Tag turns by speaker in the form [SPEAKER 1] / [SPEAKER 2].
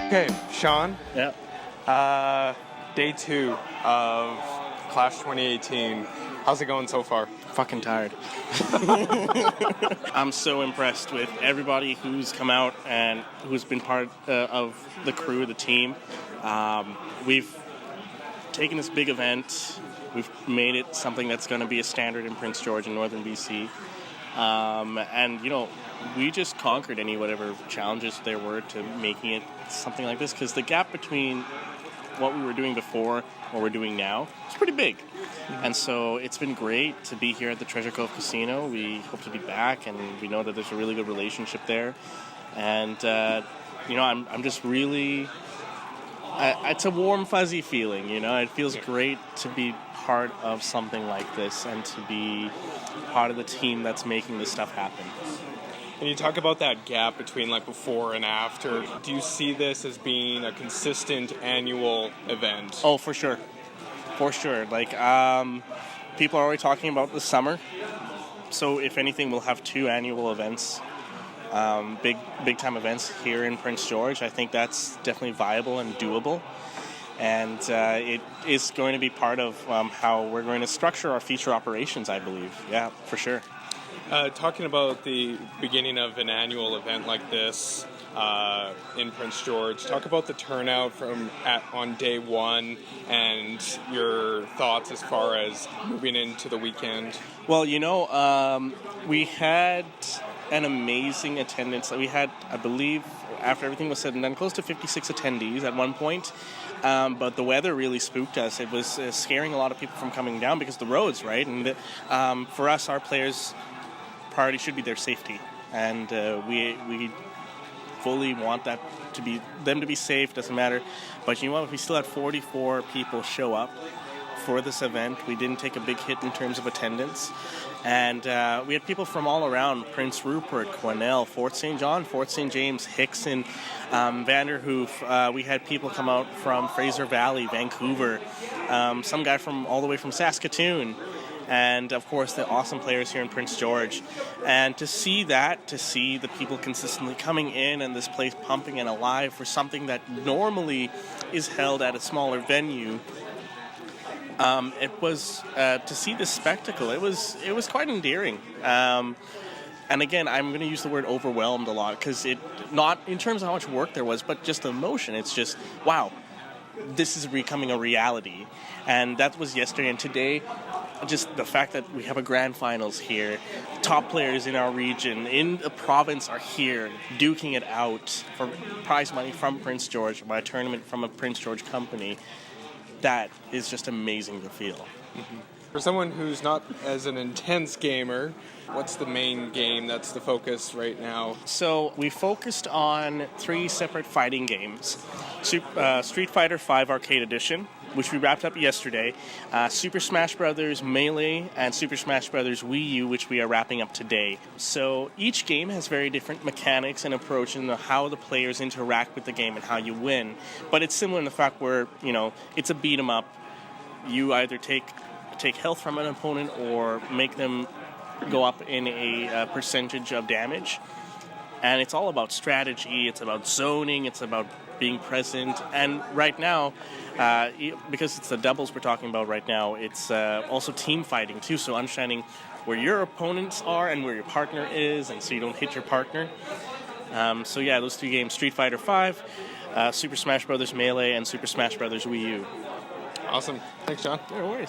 [SPEAKER 1] Okay, Shawn.
[SPEAKER 2] Yeah.
[SPEAKER 1] Day 2 of Clash 2018. How's it going so far?
[SPEAKER 2] Fucking tired. I'm so impressed with everybody who's come out and who's been part of the crew, the team. We've taken this big event. We've made it something that's going to be a standard in Prince George and Northern BC. And, you know, we just conquered whatever challenges there were to making it something like this, because the gap between what we were doing before and what we're doing now is pretty big. And so it's been great to be here at the Treasure Cove Casino. We hope to be back, and we know that there's a really good relationship there. And, you know, I'm just really... it's a warm, fuzzy feeling, you know? It feels great to be part of something like this and to be part of the team that's making this stuff happen.
[SPEAKER 1] And you talk about that gap between like before and after. Do you see this as being a consistent annual event?
[SPEAKER 2] Oh, for sure. For sure. Like, people are already talking about the summer. So if anything, we'll have 2 annual events, big time events here in Prince George. I think that's definitely viable and doable. And it is going to be part of how we're going to structure our future operations, I believe. Yeah, for sure.
[SPEAKER 1] Talking about the beginning of an annual event like this in Prince George, talk about the turnout on day 1 and your thoughts as far as moving into the weekend.
[SPEAKER 2] Well, you know, we had an amazing attendance. We had, I believe, after everything was said and done, close to 56 attendees at one point. But the weather really spooked us. It was scaring a lot of people from coming down because the roads, right? And for us, our players' priority should be their safety, and we fully want that to be them to be safe. Doesn't matter. But you know what? We still had 44 people show up for this event. We didn't take a big hit in terms of attendance. And we had people from all around: Prince Rupert, Quesnel, Fort St. John, Fort St. James, Hickson, Vanderhoof. We had people come out from Fraser Valley, Vancouver, some guy from all the way from Saskatoon, and of course the awesome players here in Prince George. And to see the people consistently coming in and this place pumping and alive for something that normally is held at a smaller venue. It was to see this spectacle. It was quite endearing. And again, I'm going to use the word overwhelmed a lot, because it not in terms of how much work there was, but just the emotion. It's just, wow, this is becoming a reality. And that was yesterday. And today, just the fact that we have a grand finals here, top players in our region, in the province, are here duking it out for prize money from Prince George, by a tournament from a Prince George company. That is just amazing to feel.
[SPEAKER 1] Mm-hmm. For someone who's not as an intense gamer, what's the main game that's the focus right now?
[SPEAKER 2] So we focused on 3 separate fighting games. Street Fighter V Arcade Edition, which we wrapped up yesterday, Super Smash Bros. Melee, and Super Smash Bros. Wii U, which we are wrapping up today. So each game has very different mechanics and approach in how the players interact with the game and how you win. But it's similar in the fact where, you know, it's a beat 'em up. You either take health from an opponent or make them go up in a percentage of damage. And it's all about strategy, it's about zoning, it's about being present. And right now, because it's the doubles we're talking about right now, it's also team fighting too, so understanding where your opponents are and where your partner is, and so you don't hit your partner. So yeah, those 3 games: Street Fighter V, Super Smash Bros. Melee, and Super Smash Bros. Wii U.
[SPEAKER 1] Awesome. Thanks, John.
[SPEAKER 2] No worries.